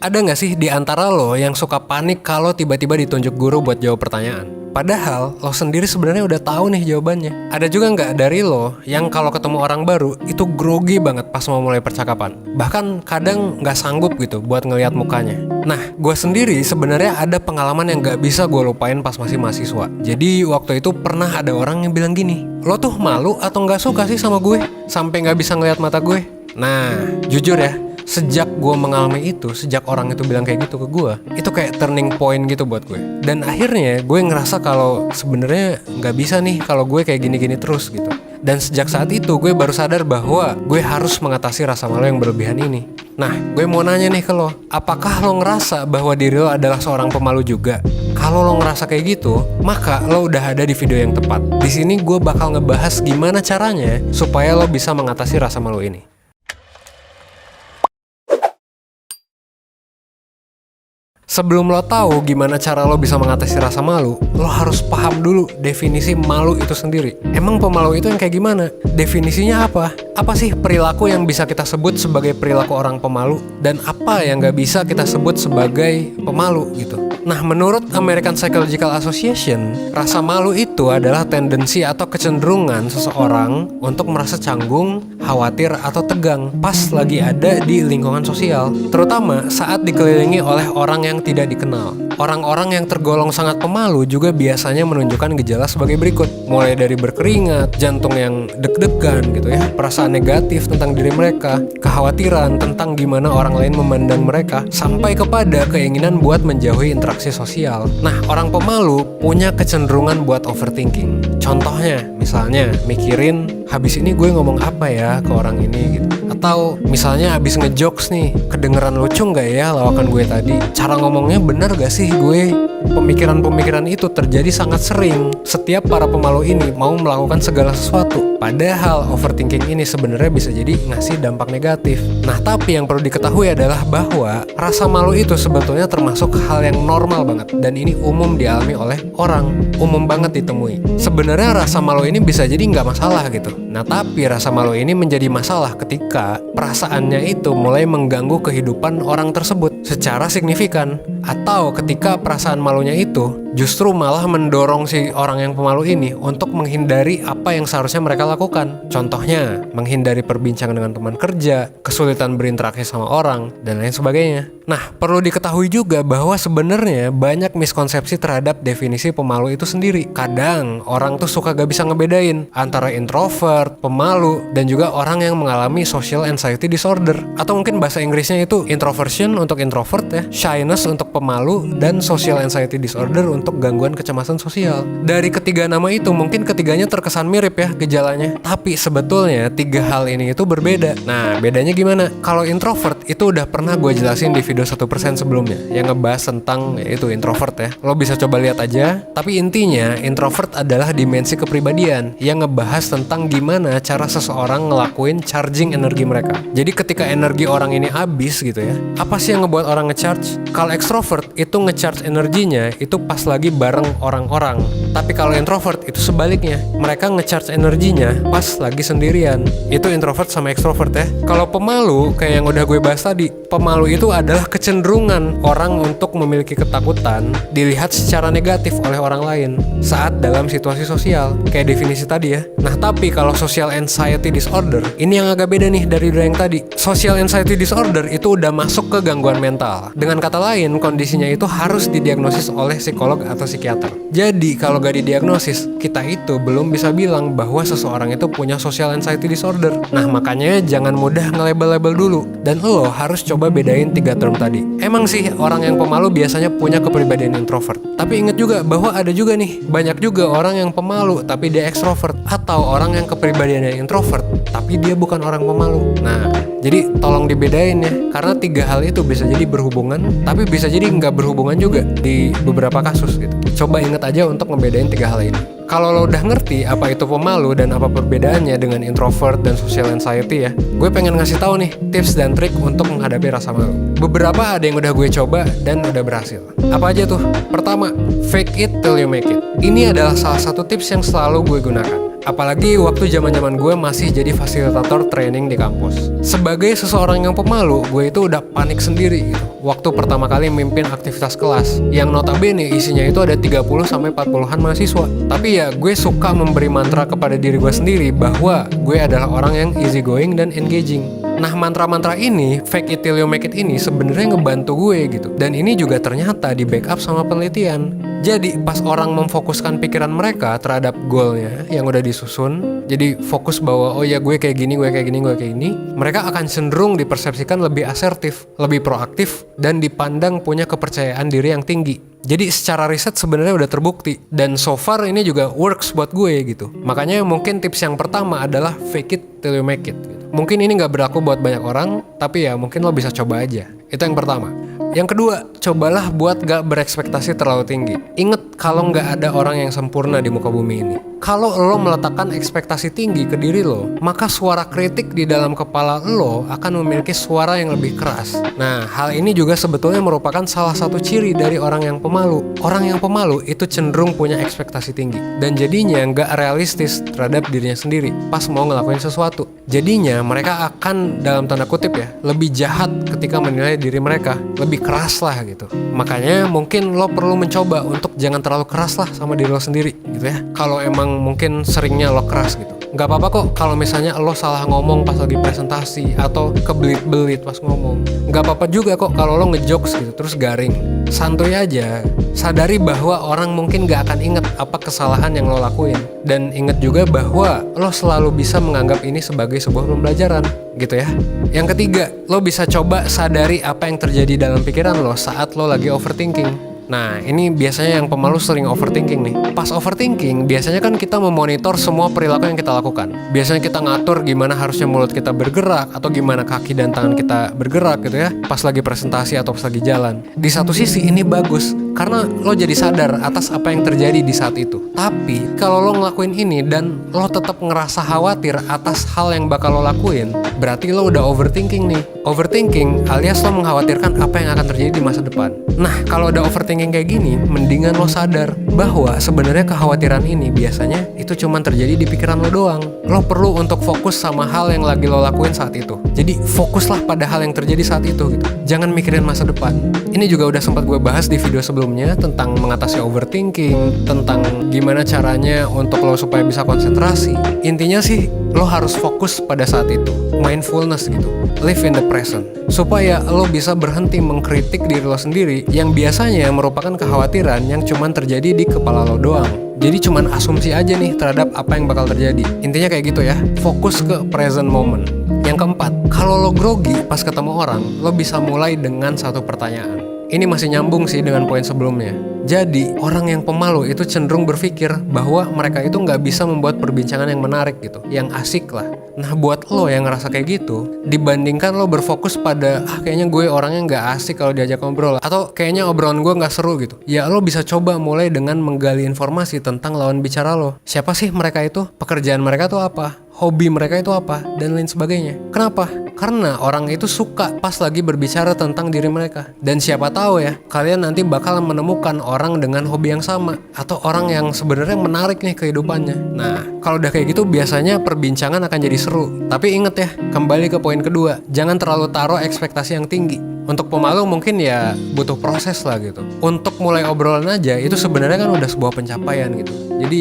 Ada nggak sih di antara lo yang suka panik kalau tiba-tiba ditunjuk guru buat jawab pertanyaan? Padahal lo sendiri sebenarnya udah tahu nih jawabannya. Ada juga nggak dari lo yang kalau ketemu orang baru itu grogi banget pas mau mulai percakapan? Bahkan kadang nggak sanggup gitu buat ngelihat mukanya. Nah, gue sendiri sebenarnya ada pengalaman yang nggak bisa gue lupain pas masih mahasiswa. Jadi waktu itu pernah ada orang yang bilang gini, lo tuh malu atau nggak suka sih sama gue? Sampai nggak bisa ngelihat mata gue? Nah, jujur ya, sejak gue mengalami itu, sejak orang itu bilang kayak gitu ke gue, itu kayak turning point gitu buat gue. Dan akhirnya gue ngerasa kalau sebenarnya nggak bisa nih kalau gue kayak gini-gini terus gitu. Dan sejak saat itu gue baru sadar bahwa gue harus mengatasi rasa malu yang berlebihan ini. Nah, gue mau nanya nih ke lo, apakah lo ngerasa bahwa diri lo adalah seorang pemalu juga? Kalau lo ngerasa kayak gitu, maka lo udah ada di video yang tepat. Di sini gue bakal ngebahas gimana caranya supaya lo bisa mengatasi rasa malu ini. Sebelum lo tahu gimana cara lo bisa mengatasi rasa malu, lo harus paham dulu definisi malu itu sendiri. Emang pemalu itu yang kayak gimana? Definisinya apa? Apa sih perilaku yang bisa kita sebut sebagai perilaku orang pemalu? Dan apa yang gak bisa kita sebut sebagai pemalu gitu? Nah, menurut American Psychological Association, rasa malu itu adalah tendensi atau kecenderungan seseorang untuk merasa canggung, khawatir, atau tegang pas lagi ada di lingkungan sosial, terutama saat dikelilingi oleh orang yang tidak dikenal. Orang-orang yang tergolong sangat pemalu juga biasanya menunjukkan gejala sebagai berikut, mulai dari berkeringat, jantung yang deg-degan gitu ya, perasaan negatif tentang diri mereka, kekhawatiran tentang gimana orang lain memandang mereka, sampai kepada keinginan buat menjauhi interaksi sosial. Nah, orang pemalu punya kecenderungan buat overthinking. Contohnya, misalnya mikirin, habis ini gue ngomong apa ya ke orang ini gitu. Atau misalnya habis ngejokes nih, kedengeran lucu nggak ya lawakan gue tadi? Cara ngomongnya bener gak sih gue? Pemikiran-pemikiran itu terjadi sangat sering setiap para pemalu ini mau melakukan segala sesuatu. Padahal overthinking ini sebenarnya bisa jadi ngasih dampak negatif. Nah, tapi yang perlu diketahui adalah bahwa rasa malu itu sebetulnya termasuk hal yang normal banget. Dan ini umum dialami oleh orang, umum banget ditemui. Sebenarnya rasa malu ini bisa jadi nggak masalah gitu. Nah, tapi rasa malu ini menjadi masalah ketika perasaannya itu mulai mengganggu kehidupan orang tersebut secara signifikan. Atau ketika perasaan malunya itu justru malah mendorong si orang yang pemalu ini untuk menghindari apa yang seharusnya mereka lakukan. Contohnya, menghindari perbincangan dengan teman kerja, kesulitan berinteraksi sama orang, dan lain sebagainya. Nah, perlu diketahui juga bahwa sebenarnya banyak miskonsepsi terhadap definisi pemalu itu sendiri. Kadang orang tuh suka gak bisa ngebedain antara introvert, pemalu, dan juga orang yang mengalami social anxiety disorder. Atau mungkin bahasa Inggrisnya itu introversion untuk introvert ya, shyness untuk pemalu, dan social anxiety disorder untuk gangguan kecemasan sosial. Dari ketiga nama itu mungkin ketiganya terkesan mirip ya gejalanya, tapi sebetulnya tiga hal ini itu berbeda. Nah, bedanya gimana? Kalau introvert itu udah pernah gue jelasin di video 1% sebelumnya yang ngebahas tentang yaitu introvert ya. Lo bisa coba lihat aja. Tapi intinya introvert adalah dimensi kepribadian yang ngebahas tentang gimana cara seseorang ngelakuin charging energi mereka. Jadi ketika energi orang ini habis gitu ya, apa sih yang ngebuat orang ngecharge? Kalau extrovert itu ngecharge energinya itu pas lagi bareng orang-orang. Tapi kalau introvert itu sebaliknya, mereka ngecharge energinya pas lagi sendirian. Itu introvert sama extrovert ya. Kalau pemalu kayak yang udah gue bahas tadi, pemalu itu adalah kecenderungan orang untuk memiliki ketakutan dilihat secara negatif oleh orang lain saat dalam situasi sosial, kayak definisi tadi ya. Nah, tapi kalau social anxiety disorder, ini yang agak beda nih dari yang tadi. Social anxiety disorder itu udah masuk ke gangguan mental. Dengan kata lain, kondisinya itu harus didiagnosis oleh psikolog atau psikiater. Jadi, kalau gak didiagnosis, kita itu belum bisa bilang bahwa seseorang itu punya social anxiety disorder. Nah, makanya jangan mudah nge-label-label dulu. Dan lo harus coba bedain tiga term tadi. Emang sih orang yang pemalu biasanya punya kepribadian introvert. Tapi ingat juga bahwa ada juga nih, banyak juga orang yang pemalu tapi dia extrovert. Atau orang yang kepribadiannya introvert tapi dia bukan orang pemalu. Nah, jadi tolong dibedain ya. Karena tiga hal itu bisa jadi berhubungan, tapi bisa jadi nggak berhubungan juga di beberapa kasus gitu. Coba ingat aja untuk ngebedain tiga hal ini. Kalau lo udah ngerti apa itu pemalu dan apa perbedaannya dengan introvert dan social anxiety ya, gue pengen ngasih tahu nih tips dan trik untuk menghadapi rasa malu. Beberapa ada yang udah gue coba dan udah berhasil. Apa aja tuh? Pertama, fake it till you make it. Ini adalah salah satu tips yang selalu gue gunakan. Apalagi waktu zaman-zaman gue masih jadi fasilitator training di kampus. Sebagai seseorang yang pemalu, gue itu udah panik sendiri gitu. Waktu pertama kali mimpin aktivitas kelas, yang notabene isinya itu ada 30-40an mahasiswa. Tapi ya gue suka memberi mantra kepada diri gue sendiri bahwa gue adalah orang yang easy going dan engaging. Nah, mantra-mantra ini, fake it till you make it ini sebenarnya ngebantu gue gitu. Dan ini juga ternyata di backup sama penelitian. Jadi pas orang memfokuskan pikiran mereka terhadap goalnya yang udah disusun, jadi fokus bahwa oh ya gue kayak gini, gue kayak gini, gue kayak gini, mereka akan cenderung dipersepsikan lebih asertif, lebih proaktif, dan dipandang punya kepercayaan diri yang tinggi. Jadi secara riset sebenarnya udah terbukti, dan so far ini juga works buat gue gitu. Makanya mungkin tips yang pertama adalah fake it till you make it gitu. Mungkin ini gak berlaku buat banyak orang, tapi ya mungkin lo bisa coba aja. Itu yang pertama. Yang kedua, cobalah buat gak berekspektasi terlalu tinggi. Ingat kalau gak ada orang yang sempurna di muka bumi ini. Kalau lo meletakkan ekspektasi tinggi ke diri lo, maka suara kritik di dalam kepala lo akan memiliki suara yang lebih keras. Nah, hal ini juga sebetulnya merupakan salah satu ciri dari orang yang pemalu. Orang yang pemalu itu cenderung punya ekspektasi tinggi, dan jadinya gak realistis terhadap dirinya sendiri pas mau ngelakuin sesuatu. Jadinya mereka akan, dalam tanda kutip ya, lebih jahat ketika menilai diri mereka, lebih keras lah gitu. Makanya mungkin lo perlu mencoba untuk jangan terlalu keras lah sama diri lo sendiri gitu ya. Kalau emang mungkin seringnya lo keras gitu, nggak apa-apa kok kalau misalnya lo salah ngomong pas lagi presentasi atau kebelit-belit pas ngomong. Nggak apa-apa juga kok kalau lo ngejokes gitu terus garing. Santuy aja. Sadari bahwa orang mungkin nggak akan inget apa kesalahan yang lo lakuin, dan inget juga bahwa lo selalu bisa menganggap ini sebagai sebuah pembelajaran gitu ya. Yang ketiga, lo bisa coba sadari apa yang terjadi dalam pikiran lo saat lo lagi overthinking. Nah, ini biasanya yang pemalu sering overthinking nih. Pas overthinking, biasanya kan kita memonitor semua perilaku yang kita lakukan. Biasanya kita ngatur gimana harusnya mulut kita bergerak, atau gimana kaki dan tangan kita bergerak gitu ya, pas lagi presentasi atau pas lagi jalan. Di satu sisi ini bagus, karena lo jadi sadar atas apa yang terjadi di saat itu. Tapi, kalau lo ngelakuin ini dan lo tetap ngerasa khawatir atas hal yang bakal lo lakuin, berarti lo udah overthinking nih. Overthinking alias lo mengkhawatirkan apa yang akan terjadi di masa depan. Nah, kalau udah overthinking kayak gini, mendingan lo sadar bahwa sebenarnya kekhawatiran ini biasanya itu cuma terjadi di pikiran lo doang. Lo perlu untuk fokus sama hal yang lagi lo lakuin saat itu. Jadi fokuslah pada hal yang terjadi saat itu gitu. Jangan mikirin masa depan. Ini juga udah sempat gue bahas di video sebelumnya tentang mengatasi overthinking, tentang gimana caranya untuk lo supaya bisa konsentrasi. Intinya sih lo harus fokus pada saat itu, mindfulness gitu, live in the present, supaya lo bisa berhenti mengkritik diri lo sendiri yang biasanya merupakan kekhawatiran yang cuman terjadi di kepala lo doang. Jadi cuman asumsi aja nih terhadap apa yang bakal terjadi. Intinya kayak gitu ya, fokus ke present moment. Yang keempat, kalau lo grogi pas ketemu orang, lo bisa mulai dengan satu pertanyaan. Ini masih nyambung sih dengan poin sebelumnya. Jadi, orang yang pemalu itu cenderung berpikir bahwa mereka itu nggak bisa membuat perbincangan yang menarik gitu, yang asik lah. Nah, buat lo yang ngerasa kayak gitu, dibandingkan lo berfokus pada, kayaknya gue orangnya nggak asik kalau diajak ngobrol, atau kayaknya obrolan gue nggak seru gitu. Ya, lo bisa coba mulai dengan menggali informasi tentang lawan bicara lo. Siapa sih mereka itu? Pekerjaan mereka tuh apa? Hobi mereka itu apa? Dan lain sebagainya. Kenapa? Karena orang itu suka pas lagi berbicara tentang diri mereka. Dan siapa tahu ya, kalian nanti bakal menemukan orang dengan hobi yang sama, atau orang yang sebenarnya menarik nih kehidupannya. Nah, kalau udah kayak gitu biasanya perbincangan akan jadi seru. Tapi inget ya, kembali ke poin kedua, jangan terlalu taruh ekspektasi yang tinggi. Untuk pemalu mungkin ya butuh proses lah gitu. Untuk mulai obrolan aja itu sebenarnya kan udah sebuah pencapaian gitu. Jadi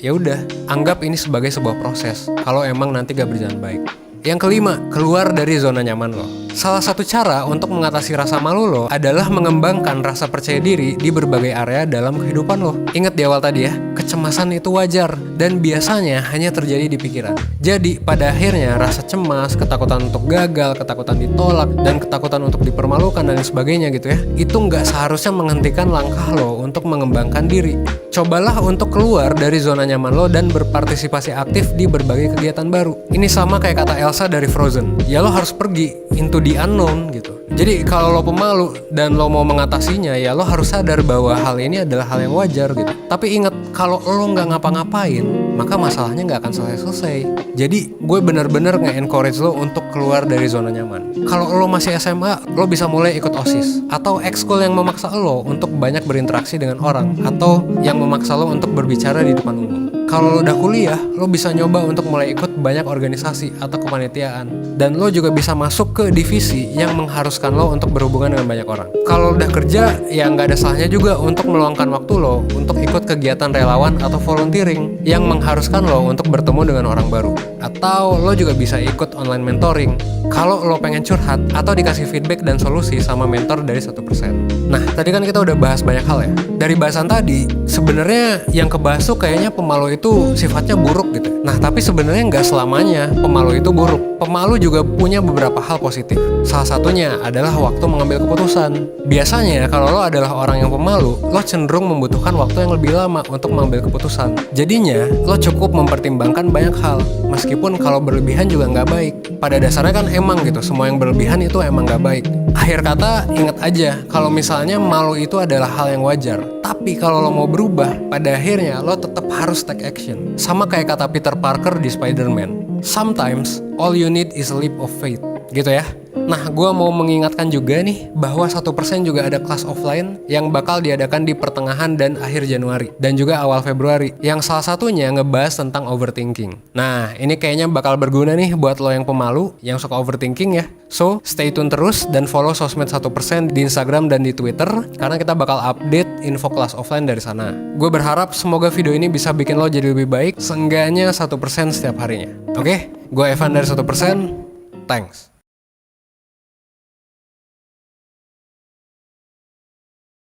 ya udah, anggap ini sebagai sebuah proses. Kalau emang nanti gak berjalan baik. Yang kelima, keluar dari zona nyaman lo. Salah satu cara untuk mengatasi rasa malu lo adalah mengembangkan rasa percaya diri di berbagai area dalam kehidupan lo. Ingat di awal tadi ya, kecemasan itu wajar dan biasanya hanya terjadi di pikiran. Jadi pada akhirnya rasa cemas, ketakutan untuk gagal, ketakutan ditolak, dan ketakutan untuk dipermalukan dan sebagainya gitu ya, itu nggak seharusnya menghentikan langkah lo untuk mengembangkan diri. Cobalah untuk keluar dari zona nyaman lo dan berpartisipasi aktif di berbagai kegiatan baru. Ini sama kayak kata Elsa dari Frozen. Ya lo harus pergi into the unknown gitu. Jadi kalau lo pemalu dan lo mau mengatasinya, ya lo harus sadar bahwa hal ini adalah hal yang wajar gitu. Tapi ingat, kalau lo nggak ngapa-ngapain, maka masalahnya nggak akan selesai-selesai. Jadi gue bener-bener nge-encourage lo untuk keluar dari zona nyaman. Kalau lo masih SMA, lo bisa mulai ikut OSIS atau ekskul yang memaksa lo untuk banyak berinteraksi dengan orang, atau yang memaksa lo untuk berbicara di depan umum. kalau lo udah kuliah, lo bisa nyoba untuk mulai ikut banyak organisasi atau kepanitiaan. Dan lo juga bisa masuk ke divisi yang mengharuskan lo untuk berhubungan dengan banyak orang. Kalau udah kerja, ya nggak ada salahnya juga untuk meluangkan waktu lo untuk ikut kegiatan relawan atau volunteering yang mengharuskan lo untuk bertemu dengan orang baru. Atau lo juga bisa ikut online mentoring kalau lo pengen curhat atau dikasih feedback dan solusi sama mentor dari 1%. Nah, tadi kan kita udah bahas banyak hal ya. Dari bahasan tadi, sebenarnya yang kebahas tuh kayaknya pemalu itu sifatnya buruk gitu. Nah, tapi sebenarnya nggak selamanya pemalu itu buruk. Pemalu juga punya beberapa hal positif. Salah satunya adalah waktu mengambil keputusan. Biasanya kalau lo adalah orang yang pemalu, lo cenderung membutuhkan waktu yang lebih lama untuk mengambil keputusan. Jadinya, lo cukup mempertimbangkan banyak hal. Meskipun kalau berlebihan juga nggak baik. Pada dasarnya kan emang gitu, semua yang berlebihan itu emang nggak baik. Akhir kata, ingat aja kalau misalnya malu itu adalah hal yang wajar. Tapi kalau lo mau berubah, pada akhirnya lo tetap harus take action. Sama kayak kata Peter Parker di Spider-Man. Sometimes, all you need is a leap of faith. Gitu ya. Nah, gue mau mengingatkan juga nih bahwa 1% juga ada kelas offline yang bakal diadakan di pertengahan dan akhir Januari dan juga awal Februari, yang salah satunya ngebahas tentang overthinking. Nah, ini kayaknya bakal berguna nih buat lo yang pemalu, yang suka overthinking ya. So, stay tune terus dan follow sosmed 1% di Instagram dan di Twitter karena kita bakal update info kelas offline dari sana. Gue berharap semoga video ini bisa bikin lo jadi lebih baik, seenggaknya 1% setiap harinya. Oke, gue Evan dari 1%. Thanks.